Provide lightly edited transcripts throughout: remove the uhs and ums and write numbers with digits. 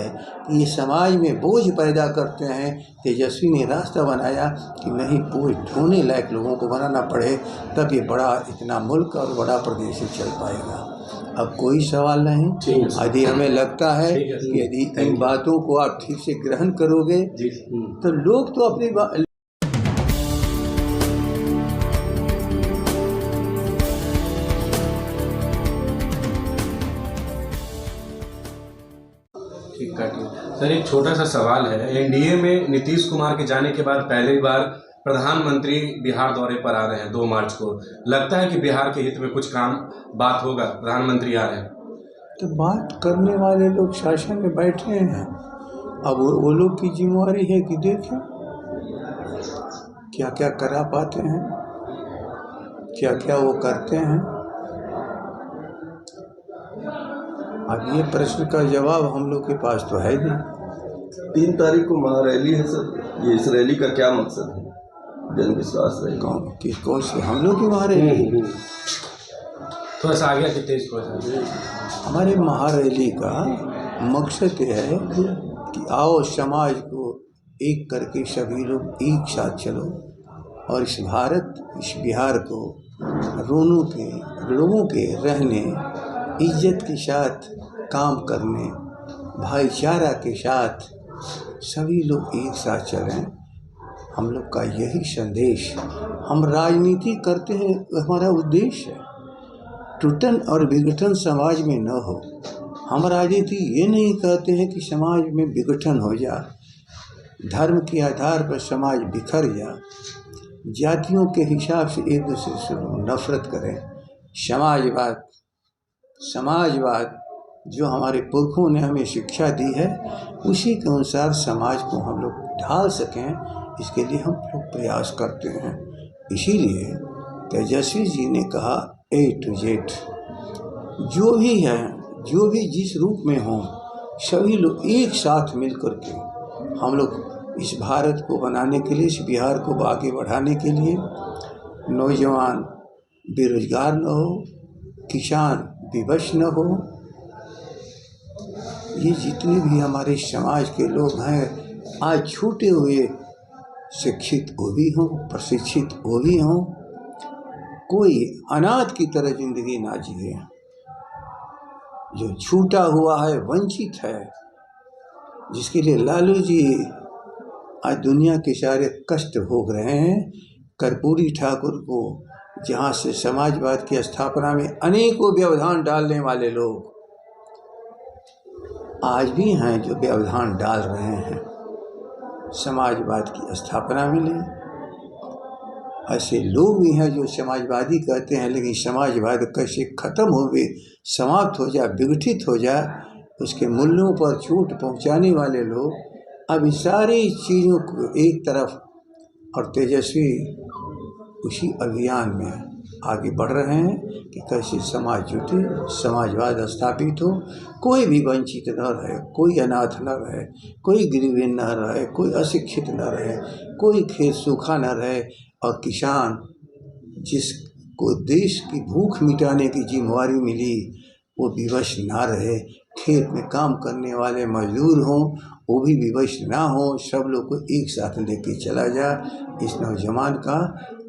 ये समाज में बोझ पैदा करते हैं। तेजस्वी ने रास्ता बनाया कि नहीं, बोझ ढोने लायक लोगों को बनाना पड़े, तब ये बड़ा इतना मुल्क और बड़ा प्रदेश चल पाएगा। अब कोई सवाल नहीं। यदि हमें लगता है कि यदि इन बातों को आप ठीक से ग्रहण करोगे तो लोग तो अपनी सर, एक छोटा सा सवाल है। एनडीए में नीतीश कुमार के जाने के बाद पहली बार प्रधानमंत्री बिहार दौरे पर आ रहे हैं 2 मार्च को। लगता है कि बिहार के हित में कुछ काम बात होगा, प्रधानमंत्री आ रहे हैं तो बात करने वाले लोग शासन में बैठे हैं। अब वो लोग की जिम्मेवारी है कि देखें क्या क्या करा पाते हैं, क्या क्या वो करते हैं। अब ये प्रश्न का जवाब हम लोग के पास तो है नहीं। 3 तारीख को महारैली है सर, ये इस रैली का क्या मकसद है? जन विश्वास रैली कौन से हम लोग की महारैली? थोड़ा सा आगे की तेज हमारे महारैली का मकसद ये है कि आओ समाज को एक करके सभी लोग एक साथ चलो और इस बिहार को लोगों के रहने, इज्जत के साथ काम करने, भाईचारा के साथ सभी लोग एक साथ चलें। हम लोग का यही संदेश। हम राजनीति करते हैं, हमारा उद्देश्य है टूटन और विघटन समाज में न हो। हम राजनीति ये नहीं कहते हैं कि समाज में विघटन हो जा, धर्म के आधार पर समाज बिखर जा, जातियों के हिसाब से एक दूसरे से नफरत करें। समाजवाद जो हमारे पुरखों ने हमें शिक्षा दी है, उसी के अनुसार समाज को हम लोग ढाल सकें, इसके लिए हम लोग प्रयास करते हैं। इसीलिए तेजस्वी जी ने कहा A to Z जो भी है, जो भी जिस रूप में हो, सभी लोग एक साथ मिल कर के हम लोग इस भारत को बनाने के लिए, इस बिहार को आगे बढ़ाने के लिए, नौजवान बेरोजगार न हो, किसान विवश न हो, ये जितने भी हमारे समाज के लोग हैं आज छूटे हुए, शिक्षित वो भी हों, प्रशिक्षित वो भी हों, कोई अनाथ की तरह जिंदगी ना जिए। जो छूटा हुआ है, वंचित है, जिसके लिए लालू जी आज दुनिया के सारे कष्ट भोग रहे हैं। कर्पूरी ठाकुर को, जहाँ से समाजवाद की स्थापना में अनेकों व्यवधान डालने वाले लोग आज भी हैं, जो व्यवधान डाल रहे हैं समाजवाद की स्थापना में लिए। ऐसे लोग भी हैं जो समाजवादी कहते हैं, लेकिन समाजवाद कैसे खत्म हो गए, समाप्त हो जाए, विघटित हो जाए, उसके मूल्यों पर चोट पहुंचाने वाले लोग अब इस सारी चीज़ों को एक तरफ, और तेजस्वी उसी अभियान में आगे बढ़ रहे हैं कि कैसे समाज जुटे, समाजवाद स्थापित हो, कोई भी वंचित न रहे, कोई अनाथ न रहे, कोई गरीब न रहे, कोई अशिक्षित न रहे, कोई खेत सूखा न रहे, और किसान जिसको देश की भूख मिटाने की जिम्मेवारी मिली वो विवश ना रहे। खेत में काम करने वाले मजदूर हों, वो भी विवश ना हो, सब लोग को एक साथ लेके चला जा। इस नौजवान का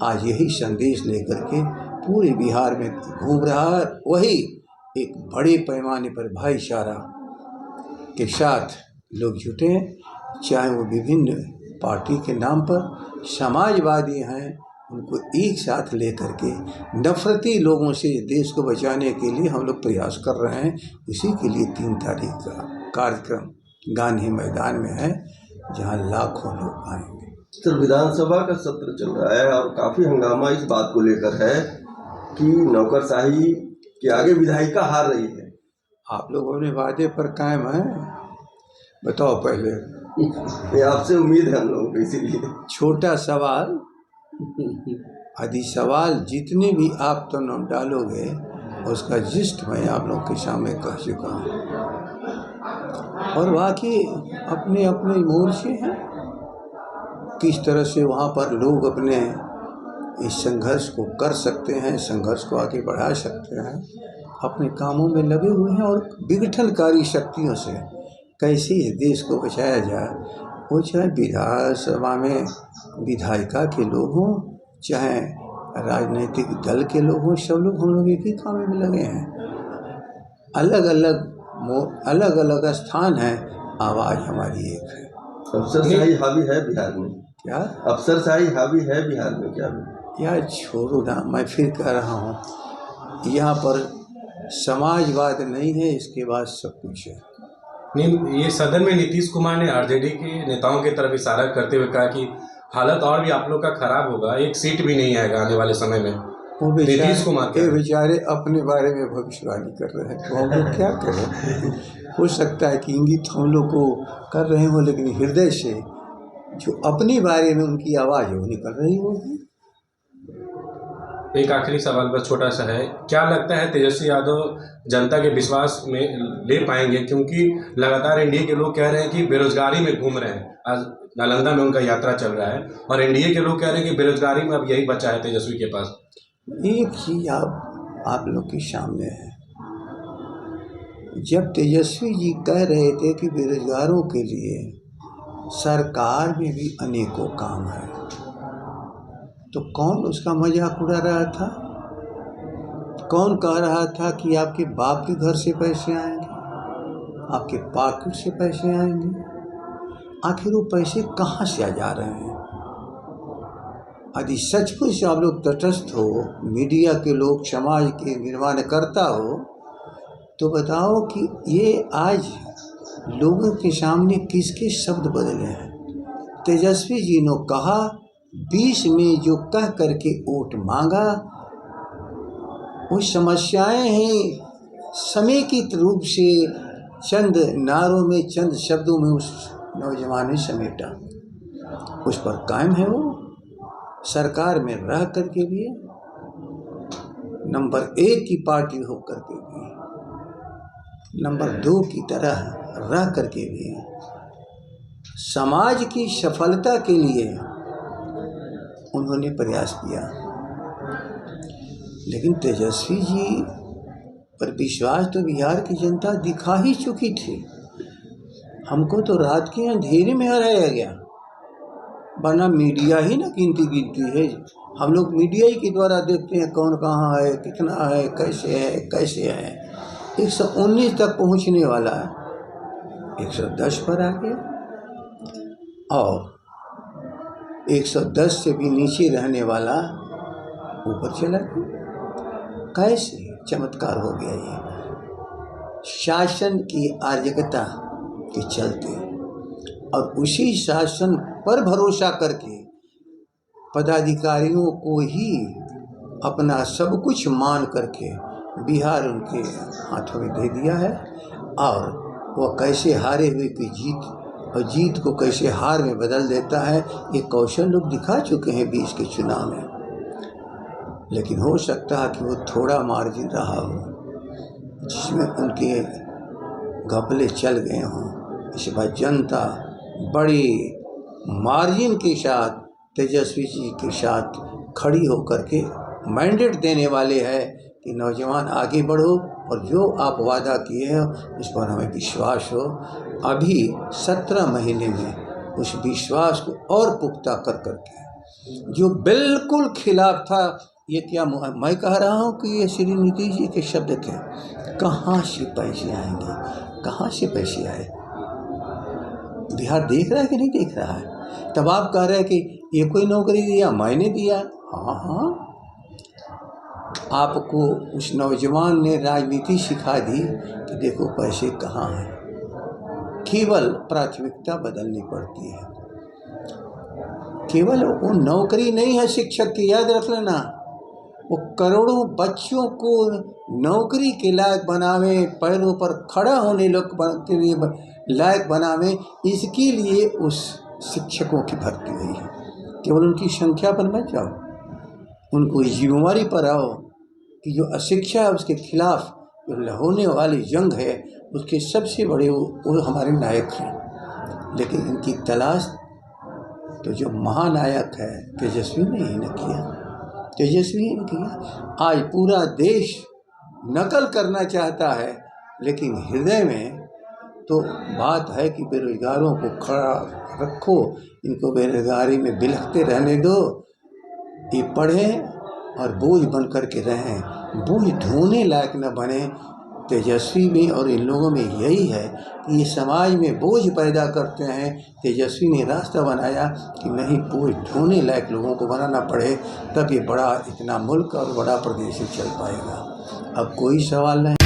आज यही संदेश लेकर के पूरे बिहार में घूम रहा है। वही एक बड़े पैमाने पर भाईचारा के साथ लोग जुटे, चाहे वो विभिन्न पार्टी के नाम पर समाजवादी हैं, उनको एक साथ लेकर के नफरती लोगों से देश को बचाने के लिए हम लोग प्रयास कर रहे हैं। उसी के लिए 3 तारीख का कार्यक्रम गांधी मैदान में है, जहां लाखों लोग आएंगे। सर, विधानसभा का सत्र चल रहा है और काफ़ी हंगामा इस बात को लेकर है कि नौकरशाही के आगे विधायिका हार रही है। आप लोग अपने वादे पर कायम हैं? बताओ पहले। ये आपसे उम्मीद है हम लोगों को, इसीलिए छोटा सवाल, यदि सवाल जितने भी आप तो न डालोगे उसका जिस्ट मैं आप लोगों के सामने कह चुका हूँ। और बाकी अपने अपने मोर्चे हैं, किस तरह से वहाँ पर लोग अपने इस संघर्ष को कर सकते हैं, संघर्ष को आगे बढ़ा सकते हैं, अपने कामों में लगे हुए हैं। और विघटनकारी शक्तियों से कैसे इस देश को बचाया जाए, वो चाहे विधानसभा में विधायिका के लोग हों, चाहे राजनीतिक दल के लोग हों, सब लोग हम लोग एक ही काम में लगे हैं। अलग अलग स्थान है, आवाज़ हमारी एक है। अफसरशाही हावी है बिहार में क्या अफसरशाही हावी है बिहार में क्या? यार छोड़ो ना, मैं फिर कह रहा हूँ, यहाँ पर समाजवाद नहीं है, इसके बाद सब कुछ है। नहीं, ये सदन में नीतीश कुमार ने आरजेडी के नेताओं की तरफ इशारा करते हुए कहा कि हालत और भी आप लोग का खराब होगा, एक सीट भी नहीं आएगा आने वाले समय में। वो नीतीश कुमार बेचारे अपने बारे में भविष्यवाणी कर रहे हैं, तो हम लोग क्या करें। हो सकता है कि इंगित हम लोग को कर रहे हो, लेकिन हृदय से जो अपने बारे में उनकी आवाज़ है वो निकल रही होगी। एक आखिरी सवाल बस छोटा सा है, क्या लगता है तेजस्वी यादव जनता के विश्वास में ले पाएंगे? क्योंकि लगातार एनडीए के लोग कह रहे हैं कि बेरोजगारी में घूम रहे हैं। आज नालंदा में उनका यात्रा चल रहा है और एनडीए के लोग कह रहे हैं कि बेरोजगारी में अब यही बचा है तेजस्वी के पास। एक चीज आप लोग के सामने है, जब तेजस्वी जी कह रहे थे कि बेरोजगारों के लिए सरकार में भी अनेकों काम है, तो कौन उसका मजाक उड़ा रहा था? कौन कह रहा था कि आपके बाप के घर से पैसे आएंगे, आपके पॉकेट से पैसे आएंगे? आखिर वो पैसे कहाँ से आ जा रहे हैं? यदि सचमुच आप लोग तटस्थ हो, मीडिया के लोग, समाज के निर्माण करता हो, तो बताओ कि ये आज लोगों के सामने किसके शब्द बदले हैं? तेजस्वी जी ने कहा 20 में जो कह करके वोट मांगा, वो समस्याएं हैं समेकित रूप से चंद नारों में, चंद शब्दों में उस नौजवान ने समेटा। उस पर कायम है वो, सरकार में रह करके भी, नंबर 1 की पार्टी हो करके भी, नंबर 2 की तरह रह करके भी, समाज की सफलता के लिए उन्होंने प्रयास किया। लेकिन तेजस्वी जी पर विश्वास तो बिहार की जनता दिखा ही चुकी थी। हमको तो रात के अंधेरे में हराया गया, वरना मीडिया ही ना गिनती है। हम लोग मीडिया ही के द्वारा देखते हैं कौन कहाँ है, कितना है, कैसे है। 119 तक पहुंचने वाला है, 110 पर आ गया, और 110 से भी नीचे रहने वाला ऊपर चला गया। कैसे चमत्कार हो गया ये? शासन की अराजकता के चलते, और उसी शासन पर भरोसा करके पदाधिकारियों को ही अपना सब कुछ मान करके बिहार उनके हाथों में दे दिया है। और वह कैसे हारे हुए की जीत, और जीत को कैसे हार में बदल देता है, ये कौशल लोग दिखा चुके हैं 20 के चुनाव में। लेकिन हो सकता है कि वो थोड़ा मार्जिन रहा हो जिसमें उनके घपले चल गए हों। इस बार जनता बड़ी मार्जिन के साथ तेजस्वी जी के साथ खड़ी होकर के मैंडेट देने वाले हैं कि नौजवान आगे बढ़ो, और जो आप वादा किए हैं उस पर हमें विश्वास हो। अभी 17 महीने में उस विश्वास को और पुख्ता कर करके, जो बिल्कुल खिलाफ था, ये क्या मैं कह रहा हूँ कि ये श्री नीतीश जी के शब्द थे, कहाँ से पैसे आएंगे, कहाँ से पैसे आए? बिहार देख रहा है कि नहीं देख रहा है? तब आप कह रहे हैं कि ये कोई नौकरी दिया, मैंने दिया। हाँ, आपको उस नौजवान ने राजनीति सिखा दी कि देखो पैसे कहाँ हैं। केवल प्राथमिकता बदलनी पड़ती है। केवल वो नौकरी नहीं है शिक्षक की, याद रख लेना। वो करोड़ों बच्चों को नौकरी के लायक बनावे, पैरों पर खड़ा होने के लिए लायक बनावे, इसके लिए उस शिक्षकों की भर्ती हुई है। केवल उनकी संख्या पर मत जाओ, उनको इस जिम्मेवारी पर आओ कि जो अशिक्षा है उसके खिलाफ जो होने वाली जंग है, उसके सबसे बड़े वो हमारे नायक हैं। लेकिन इनकी तलाश तो जो महानायक है तेजस्वी ने ही न किया, तेजस्वी ने किया। आज पूरा देश नकल करना चाहता है, लेकिन हृदय में तो बात है कि बेरोजगारों को खड़ा रखो, इनको बेरोजगारी में बिलखते रहने दो, ये पढ़ें और बोझ बन कर के रहें, बोझ ढोने लायक न बने। तेजस्वी में और इन लोगों में यही है कि ये समाज में बोझ पैदा करते हैं। तेजस्वी ने रास्ता बनाया कि नहीं, बोझ ढोने लायक लोगों को बनाना पड़े, तब ये बड़ा इतना मुल्क और बड़ा प्रदेश चल पाएगा। अब कोई सवाल नहीं।